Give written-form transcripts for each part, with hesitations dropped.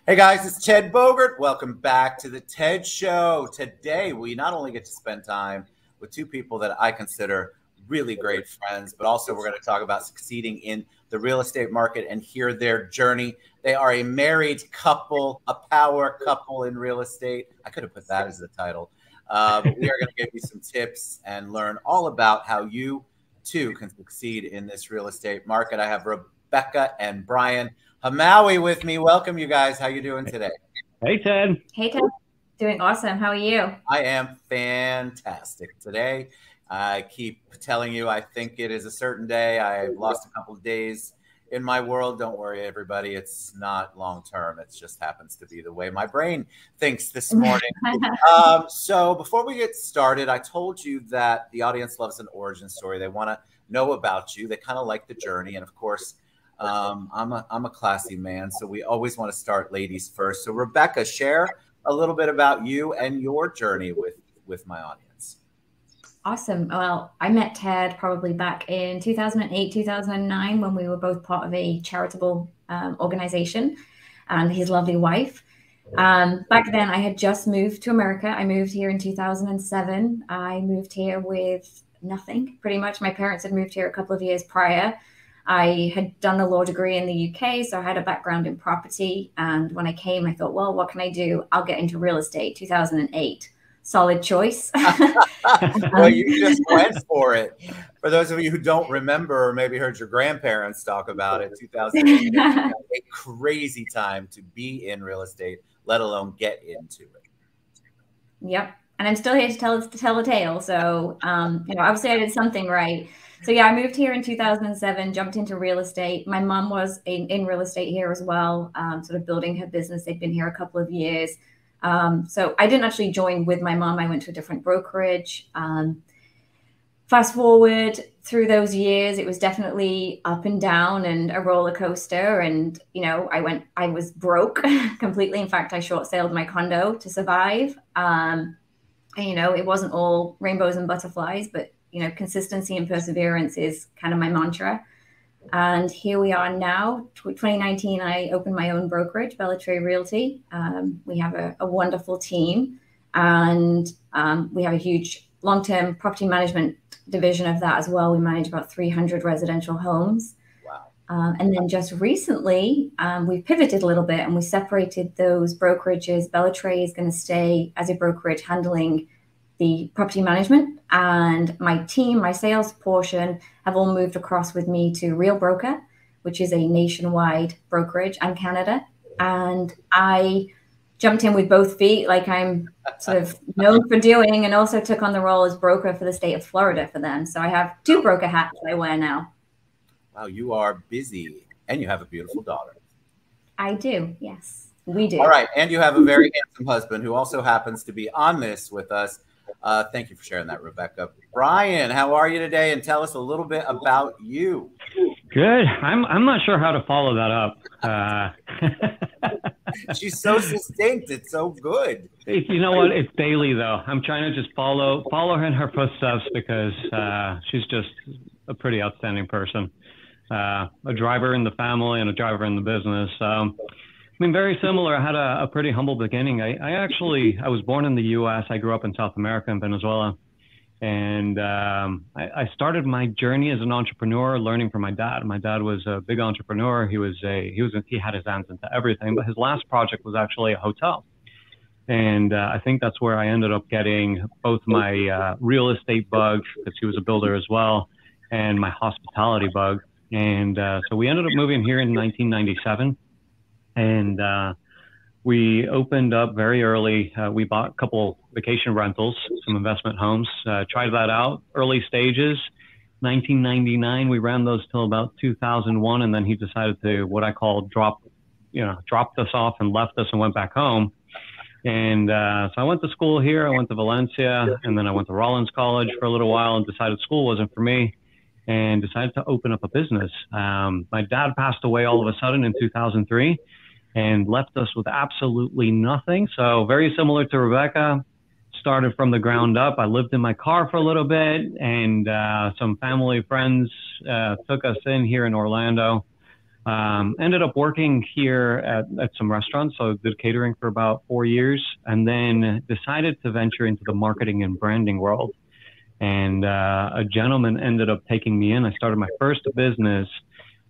Hey guys, it's Ted Bogert. Welcome back to the TED Show. Today, we not only get to spend time with two people that I consider really great friends, but also we're going to talk about succeeding in the real estate market and hear their journey. They are a married couple, a power couple in real estate. I could have put that as the title. But we are going to give you some tips and learn all about how you too can succeed in this real estate market. I have Rebecca and Brian Hamaoui with me. Welcome, you guys. How you doing today? Hey, Ted. Hey, Ted. Doing awesome. How are you? I am fantastic today. I keep telling you I think it is a certain day. I've lost a couple of days in my world. Don't worry, everybody. It's not long term. It just happens to be the way my brain thinks this morning. So before we get started, I told you that the audience loves an origin story. They want to know about you. They kind of like the journey. And of course, I'm a classy man, so we always want to start ladies first. So Rebecca, share a little bit about you and your journey with my audience. Awesome. Well, I met Ted probably back in 2008, 2009, when we were both part of a charitable organization, and his lovely wife. Back then, I had just moved to America. I moved here in 2007. I moved here with nothing, pretty much. My parents had moved here a couple of years prior. I had done a law degree in the UK, so I had a background in property. And when I came, I thought, well, what can I do? I'll get into real estate. 2008. Solid choice. Well, you just went for it. For those of you who don't remember or maybe heard your grandparents talk about it, 2008, a crazy time to be in real estate, let alone get into it. Yep. And I'm still here to tell the tale. So, obviously I did something right. So yeah, I moved here in 2007, jumped into real estate. My mom was in real estate here as well, sort of building her business. They'd been here a couple of years. So I didn't actually join with my mom. I went to a different brokerage. Fast forward through those years, it was definitely up and down and a roller coaster. And, I was broke completely. In fact, I short sailed my condo to survive. And, it wasn't all rainbows and butterflies, but consistency and perseverance is kind of my mantra. And here we are now. 2019, I opened my own brokerage, Bella Trae Realty. We have a wonderful team, and we have a huge long-term property management division of that as well. We manage about 300 residential homes. Wow. And then just recently, we pivoted a little bit and we separated those brokerages. Bella Trae is going to stay as a brokerage handling the property management, and my team, my sales portion, have all moved across with me to Real Broker, which is a nationwide brokerage, and Canada. And I jumped in with both feet, like I'm sort of known for doing, and also took on the role as broker for the state of Florida for them. So I have two broker hats I wear now. Wow, you are busy, and you have a beautiful daughter. I do, yes, we do. All right, and you have a very handsome husband who also happens to be on this with us. Thank you for sharing that, Rebecca. Brian, how are you today? And tell us a little bit about you. Good. I'm not sure how to follow that up. She's so succinct. It's so good. You know what? It's daily, though. I'm trying to just follow her in her footsteps because she's just a pretty outstanding person. A driver in the family and a driver in the business. Very similar. I had a pretty humble beginning. I was born in the U.S. I grew up in South America and Venezuela. And I started my journey as an entrepreneur learning from my dad. My dad was a big entrepreneur. He had his hands into everything, but his last project was actually a hotel. And I think that's where I ended up getting both my real estate bug, because he was a builder as well, and my hospitality bug. And so we ended up moving here in 1997. And we opened up very early. We bought a couple vacation rentals, some investment homes, tried that out, early stages. 1999, we ran those till about 2001. And then he decided to, what I call dropped us off and left us and went back home. And so I went to school here. I went to Valencia, and then I went to Rollins College for a little while and decided school wasn't for me and decided to open up a business. My dad passed away all of a sudden in 2003. And left us with absolutely nothing. So very similar to Rebecca, started from the ground up. I lived in my car for a little bit, and some family friends took us in here in Orlando. Ended up working here at some restaurants. So I did catering for about 4 years, and then decided to venture into the marketing and branding world. And a gentleman ended up taking me in. I started my first business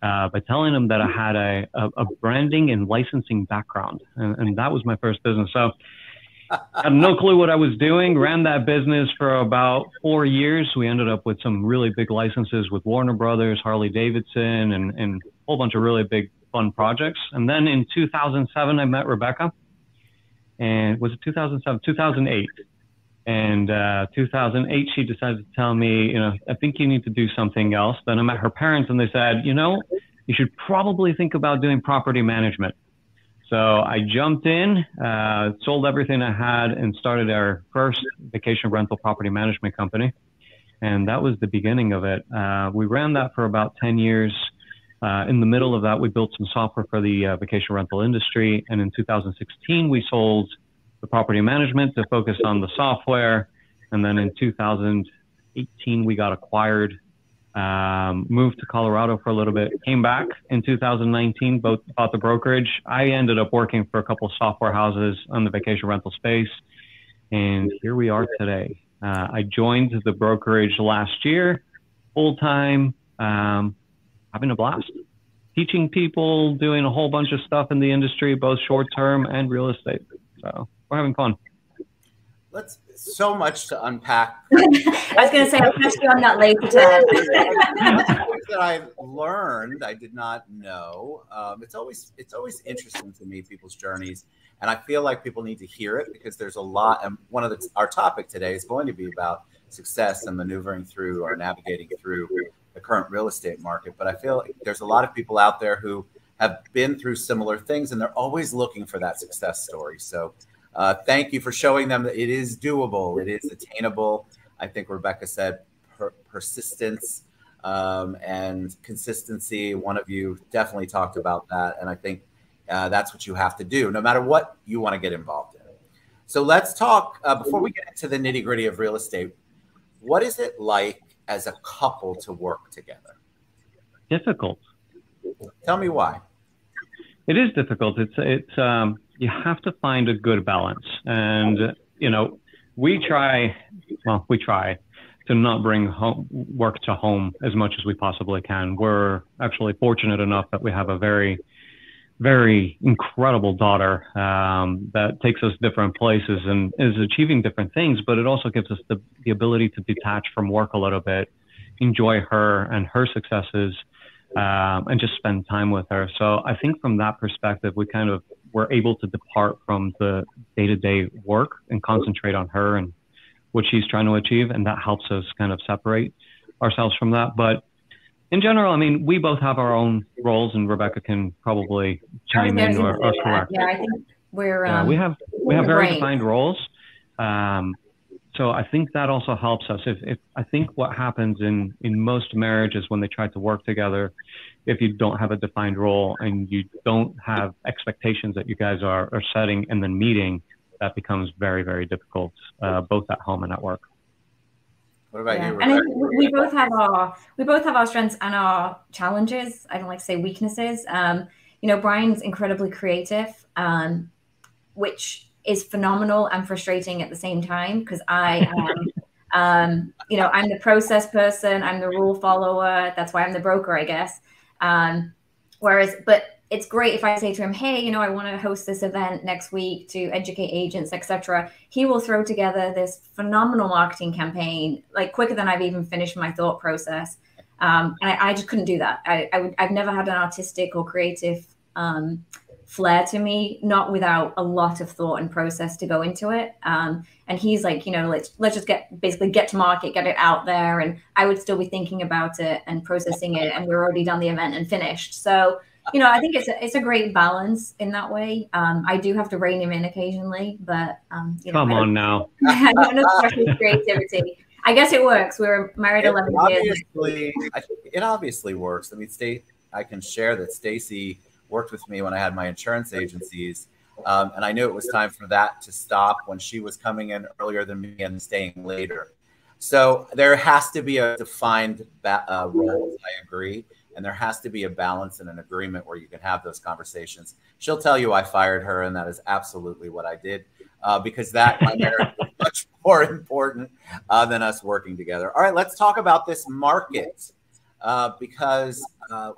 by telling him that I had a branding and licensing background. And that was my first business. So I had no clue what I was doing, ran that business for about 4 years. We ended up with some really big licenses with Warner Brothers, Harley Davidson, and a whole bunch of really big fun projects. And then in 2007, I met Rebecca. And was it 2007? 2008. And 2008, she decided to tell me, you know, I think you need to do something else. Then I met her parents and they said, you know, you should probably think about doing property management. So I jumped in, sold everything I had, and started our first vacation rental property management company. And that was the beginning of it. We ran that for about 10 years. In the middle of that, we built some software for the vacation rental industry. And in 2016, we sold the property management to focus on the software. And then in 2018, we got acquired, moved to Colorado for a little bit, came back in 2019, bought the brokerage. I ended up working for a couple of software houses on the vacation rental space. And here we are today. I joined the brokerage last year, full time, having a blast, teaching people, doing a whole bunch of stuff in the industry, both short term and real estate. So we're having fun. So much to unpack. I was going to say, I'll catch you on that later, Ted. Things that I've learned, I did not know. It's always interesting to me, people's journeys. And I feel like people need to hear it because there's a lot. And one of our topic today is going to be about success and maneuvering through or navigating through the current real estate market. But I feel like there's a lot of people out there who have been through similar things and they're always looking for that success story. So thank you for showing them that it is doable. It is attainable. I think Rebecca said persistence and consistency. One of you definitely talked about that. And I think that's what you have to do, no matter what you want to get involved in. So let's talk, before we get into the nitty gritty of real estate, what is it like as a couple to work together? Difficult. Tell me why. It is difficult. It's you have to find a good balance. And, you know, we try to not bring work to home as much as we possibly can. We're actually fortunate enough that we have a very, very incredible daughter that takes us different places and is achieving different things, but it also gives us the ability to detach from work a little bit, enjoy her and her successes, and just spend time with her. So I think from that perspective, we kind of were able to depart from the day-to-day work and concentrate on her and what she's trying to achieve. And that helps us kind of separate ourselves from that. But in general, I mean, we both have our own roles, and Rebecca can probably chime in or correct. Yeah, I think we're we have very defined roles. So I think that also helps us. If I think what happens in most marriages when they try to work together, if you don't have a defined role and you don't have expectations that you guys are setting and then meeting, that becomes very, very difficult, both at home and at work. What about you, Rebecca? And I think we both have our strengths and our challenges. I don't like to say weaknesses. You know, Brian's incredibly creative, which is phenomenal and frustrating at the same time, because I am, you know, I'm the process person, I'm the rule follower. That's why I'm the broker, I guess. But it's great if I say to him, hey, you know, I want to host this event next week to educate agents, etc. He will throw together this phenomenal marketing campaign, like quicker than I've even finished my thought process. And I just couldn't do that. I've never had an artistic or creative flair to me, not without a lot of thought and process to go into it. And he's like, you know, let's just get to market, get it out there. And I would still be thinking about it and processing it. And we're already done the event and finished. So, you know, I think it's a great balance in that way. I do have to rein him in occasionally, but you know, come on now. I don't know special creativity. I guess it works. We were married 11 years. It obviously works. I mean, I can share that Stacy worked with me when I had my insurance agencies. And I knew it was time for that to stop when she was coming in earlier than me and staying later. So there has to be a defined role. I agree. And there has to be a balance and an agreement where you can have those conversations. She'll tell you I fired her, and that is absolutely what I did, because that my marriage is much more important than us working together. All right, let's talk about this market, because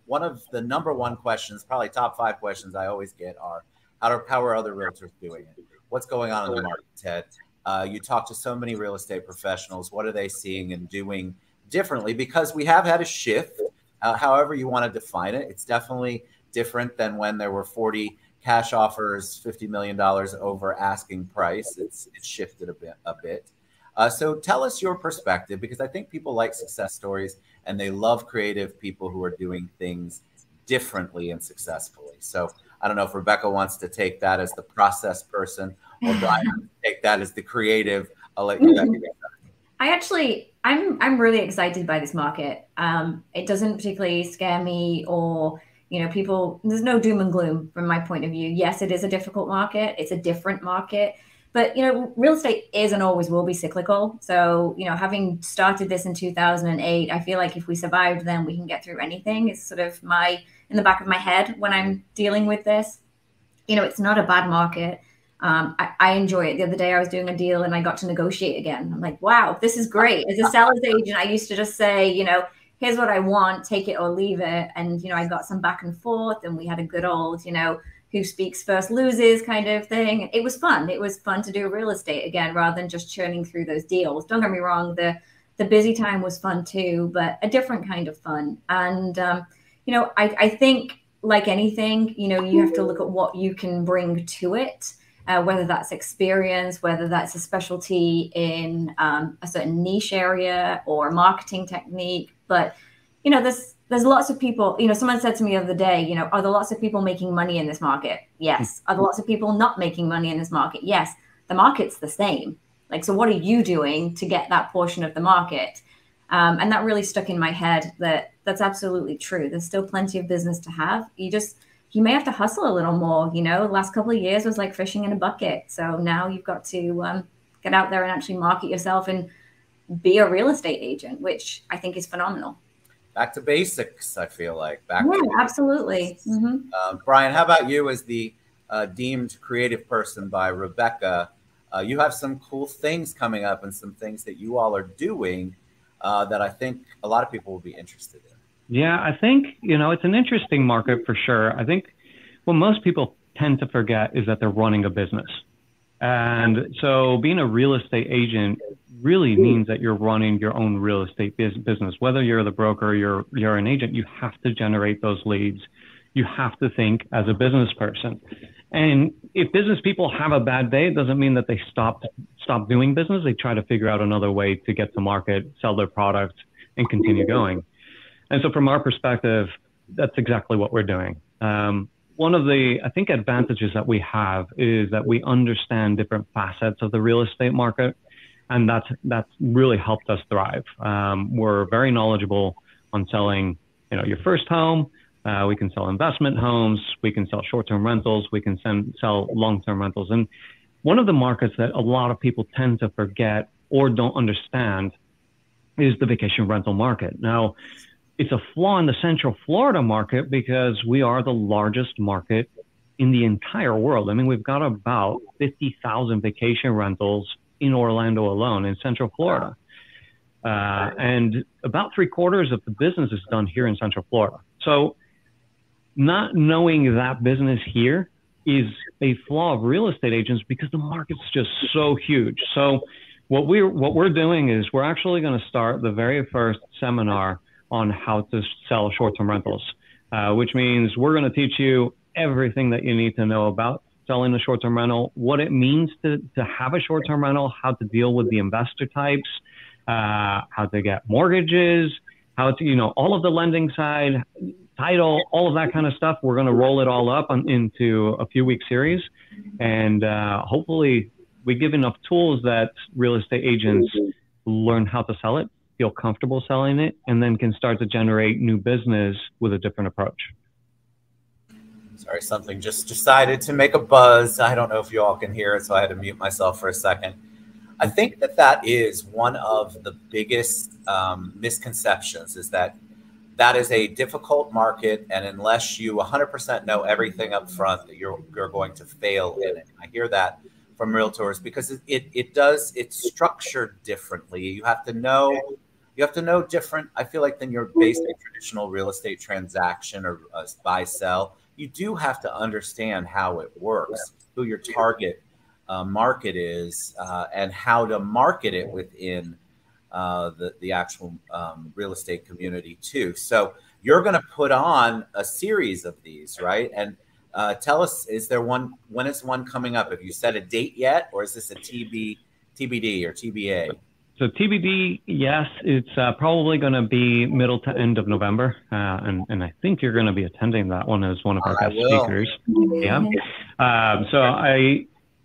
one of the #1 questions, probably top 5 questions I always get are, how are other realtors doing it? What's going on in the market, Ted? You talk to so many real estate professionals. What are they seeing and doing differently? Because we have had a shift, however you want to define it. It's definitely different than when there were 40 cash offers, $50 million over asking price. It's shifted a bit. So tell us your perspective, because I think people like success stories and they love creative people who are doing things differently and successfully. So I don't know if Rebecca wants to take that as the process person, or Brian take that as the creative. I'll let you I'm really excited by this market. It doesn't particularly scare me, or, you know, people, there's no doom and gloom from my point of view. Yes, it is a difficult market. It's a different market, but, you know, real estate is and always will be cyclical. So, you know, having started this in 2008, I feel like if we survived then, we can get through anything. It's sort of in the back of my head when I'm dealing with this. You know, it's not a bad market. I enjoy it. The other day I was doing a deal and I got to negotiate again. I'm like, wow, this is great. As a seller's agent, I used to just say, you know, here's what I want, take it or leave it. And, you know, I got some back and forth, and we had a good old, you know, who speaks first loses kind of thing. It was fun. It was fun to do real estate again, rather than just churning through those deals. Don't get me wrong. The busy time was fun too, but a different kind of fun. And, you know, I think like anything, you know, you have to look at what you can bring to it. Whether that's experience, whether that's a specialty in a certain niche area or marketing technique. But, you know, there's lots of people, you know, someone said to me the other day, you know, are there lots of people making money in this market? Yes. Are there lots of people not making money in this market? Yes. The market's the same. Like, so what are you doing to get that portion of the market? And that really stuck in my head that's absolutely true. There's still plenty of business to have. You may have to hustle a little more, you know. The last couple of years was like fishing in a bucket. So now you've got to get out there and actually market yourself and be a real estate agent, which I think is phenomenal. Back to basics, I feel like. Absolutely. Mm-hmm. Brian, how about you as the deemed creative person by Rebecca? You have some cool things coming up and some things that you all are doing that I think a lot of people will be interested in. Yeah, I think, you know, it's an interesting market for sure. I think what most people tend to forget is that they're running a business. And so being a real estate agent really means that you're running your own real estate business. Whether you're the broker, you're an agent, you have to generate those leads. You have to think as a business person. And if business people have a bad day, it doesn't mean that they stop doing business. They try to figure out another way to get to market, sell their product, and continue going. And so from our perspective, that's exactly what we're doing. One of the, I think, advantages that we have is that we understand different facets of the real estate market, and that's really helped us thrive. We're very knowledgeable on selling, you know, your first home. We can sell investment homes. We can sell short-term rentals. We can sell long-term rentals. And one of the markets that a lot of people tend to forget or don't understand is the vacation rental market. Now, it's a flaw in the Central Florida market because we are the largest market in the entire world. I mean, we've got about 50,000 vacation rentals in Orlando alone, in Central Florida. And about 3/4 of the business is done here in Central Florida. So not knowing that business here is a flaw of real estate agents because the market's just so huge. So what we're doing is we're actually going to start the very first seminar on how to sell short-term rentals, which means we're going to teach you everything that you need to know about selling a short-term rental, what it means to have a short-term rental, how to deal with the investor types, how to get mortgages, how to, you know, all of the lending side, title, all of that kind of stuff. We're going to roll it all up into a few-week series. And hopefully we give enough tools that real estate agents learn how to sell it, feel comfortable selling it, and then can start to generate new business with a different approach. Sorry, something just decided to make a buzz. I don't know if you all can hear it, so I had to mute myself for a second. I think that is one of the biggest misconceptions, is that that is a difficult market, and unless you 100% know everything up front, you're going to fail in it. I hear that from realtors because it's structured differently. You have to know different. I feel like than your basic traditional real estate transaction or buy sell. You do have to understand how it works, who your target market is, and how to market it within the actual real estate community too. So you're going to put on a series of these, right? And tell us, when is one coming up? Have you set a date yet, or is this a TBD or TBA? So TBD, yes, it's probably going to be middle to end of November, and I think you're going to be attending that one as one of our guest speakers. Yeah.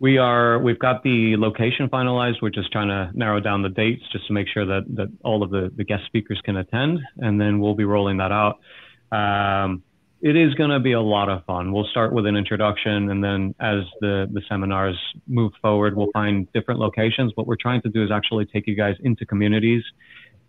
We've got the location finalized. We're just trying to narrow down the dates just to make sure that all of the guest speakers can attend, and then we'll be rolling that out. It is going to be a lot of fun. We'll start with an introduction, and then as the seminars move forward, we'll find different locations. What we're trying to do is actually take you guys into communities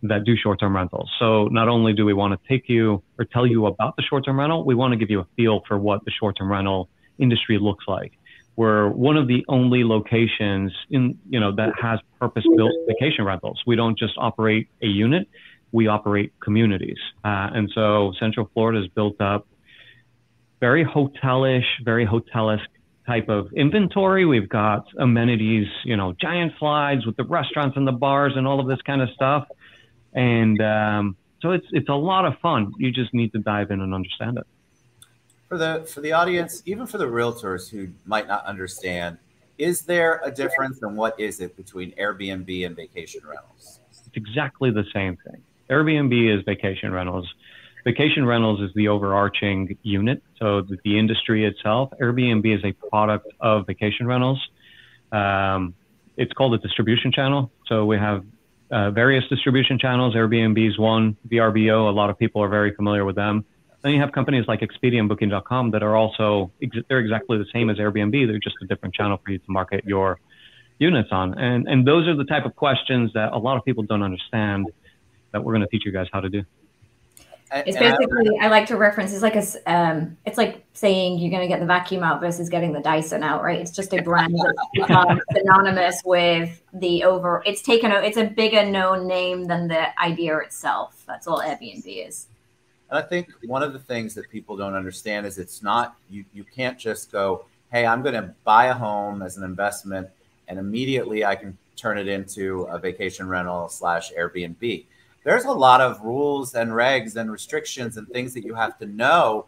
that do short-term rentals. So not only do we want to take you or tell you about the short-term rental, we want to give you a feel for what the short-term rental industry looks like. We're one of the only locations that has purpose-built vacation rentals. We don't just operate a unit, we operate communities. And so Central Florida is built up very hotelish, very hotelish type of inventory. We've got amenities, giant slides with the restaurants and the bars and all of this kind of stuff. And so it's a lot of fun. You just need to dive in and understand it. For the audience, even for the realtors who might not understand, is there a difference, and what is it between Airbnb and vacation rentals? It's exactly the same thing. Airbnb is vacation rentals. Vacation rentals is the overarching unit, so the industry itself. Airbnb is a product of vacation rentals. It's called a distribution channel. So we have various distribution channels. Airbnb is one. VRBO, a lot of people are very familiar with them. Then you have companies like Expedia and Booking.com that are also, they're exactly the same as Airbnb. They're just a different channel for you to market your units on. And those are the type of questions that a lot of people don't understand that we're going to teach you guys how to do. It's basically, I like to reference, it's like it's like saying you're going to get the vacuum out versus getting the Dyson out, right? It's just a brand that's synonymous with it's a bigger known name than the idea itself. That's all Airbnb is. And I think one of the things that people don't understand is it's not, you can't just go, hey, I'm going to buy a home as an investment and immediately I can turn it into a vacation rental / Airbnb. There's a lot of rules and regs and restrictions and things that you have to know.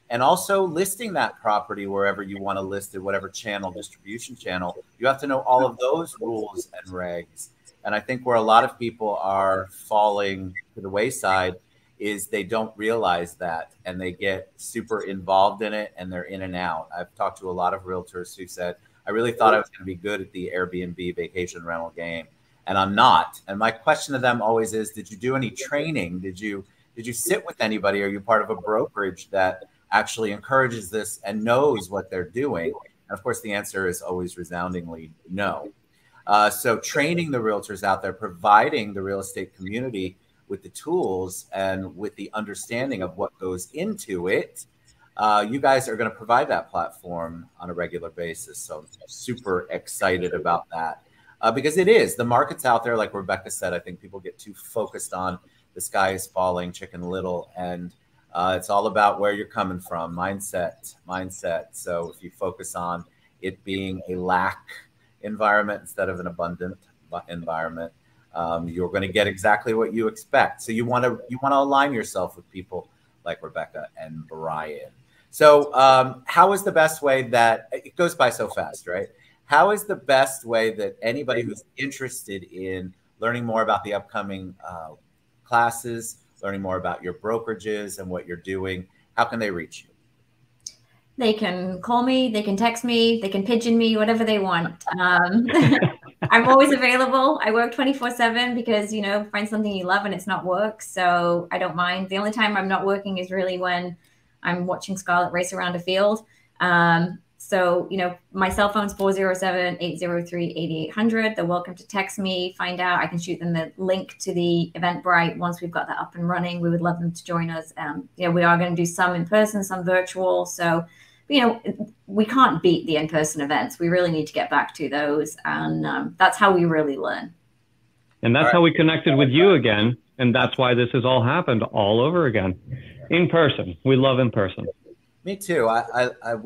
And also listing that property wherever you want to list it, whatever channel, distribution channel, you have to know all of those rules and regs. And I think where a lot of people are falling to the wayside is they don't realize that, and they get super involved in it and they're in and out. I've talked to a lot of realtors who said, I really thought I was going to be good at the Airbnb vacation rental game, and I'm not. And my question to them always is, did you do any training? Did you sit with anybody? Are you part of a brokerage that actually encourages this and knows what they're doing? And of course, the answer is always resoundingly no. So training the realtors out there, providing the real estate community with the tools and with the understanding of what goes into it, you guys are going to provide that platform on a regular basis. So I'm super excited about that because the market's out there. Like Rebecca said, I think people get too focused on the sky is falling, Chicken Little, and it's all about where you're coming from, mindset. So if you focus on it being a lack environment instead of an abundant environment, you're going to get exactly what you expect. So you want to align yourself with people like Rebecca and Brian. So how is the best way that it goes by so fast, right? How is the best way that anybody who's interested in learning more about the upcoming classes, learning more about your brokerages and what you're doing, how can they reach you? They can call me, they can text me, they can pigeon me, whatever they want. I'm always available. I work 24/7 because, find something you love and it's not work. So I don't mind. The only time I'm not working is really when I'm watching Scarlett race around a field. So, my cell phone's 407-803-8800. They're welcome to text me, find out. I can shoot them the link to the Eventbrite once we've got that up and running. We would love them to join us. We are going to do some in person, some virtual. So, we can't beat the in-person events. We really need to get back to those. And that's how we really learn. And that's how we connected with you again. And that's why this has all happened all over again. In person. We love in person. Me too.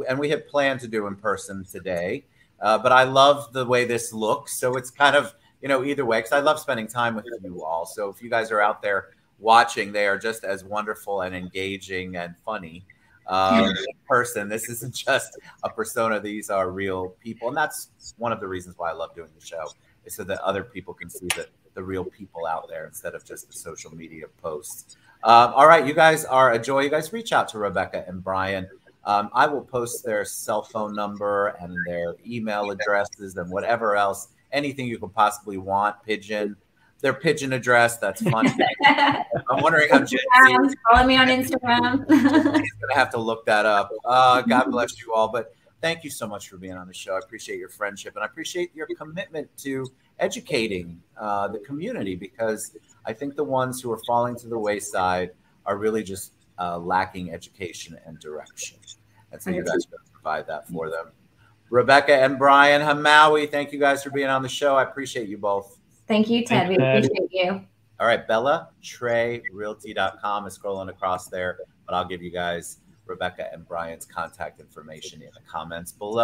And we had planned to do in person today, but I love the way this looks. So it's kind of, either way, because I love spending time with you all. So if you guys are out there watching, they are just as wonderful and engaging and funny in person. This isn't just a persona. These are real people. And that's one of the reasons why I love doing the show, is so that other people can see the real people out there instead of just the social media posts. All right, you guys are a joy. You guys reach out to Rebecca and Brian. I will post their cell phone number and their email addresses and whatever else, anything you could possibly want. Their pigeon address. That's funny. I'm wondering how Jen follow me on Instagram. He's gonna have to look that up. God bless you all. But thank you so much for being on the show. I appreciate your friendship, and I appreciate your commitment to educating the community, because I think the ones who are falling to the wayside are really just lacking education and direction. And so you guys are going to provide that for them. Rebecca and Brian Hamaoui, thank you guys for being on the show. I appreciate you both. Thank you, Ted. We appreciate you. All right, Bella Trae Realty.com is scrolling across there, but I'll give you guys Rebecca and Brian's contact information in the comments below.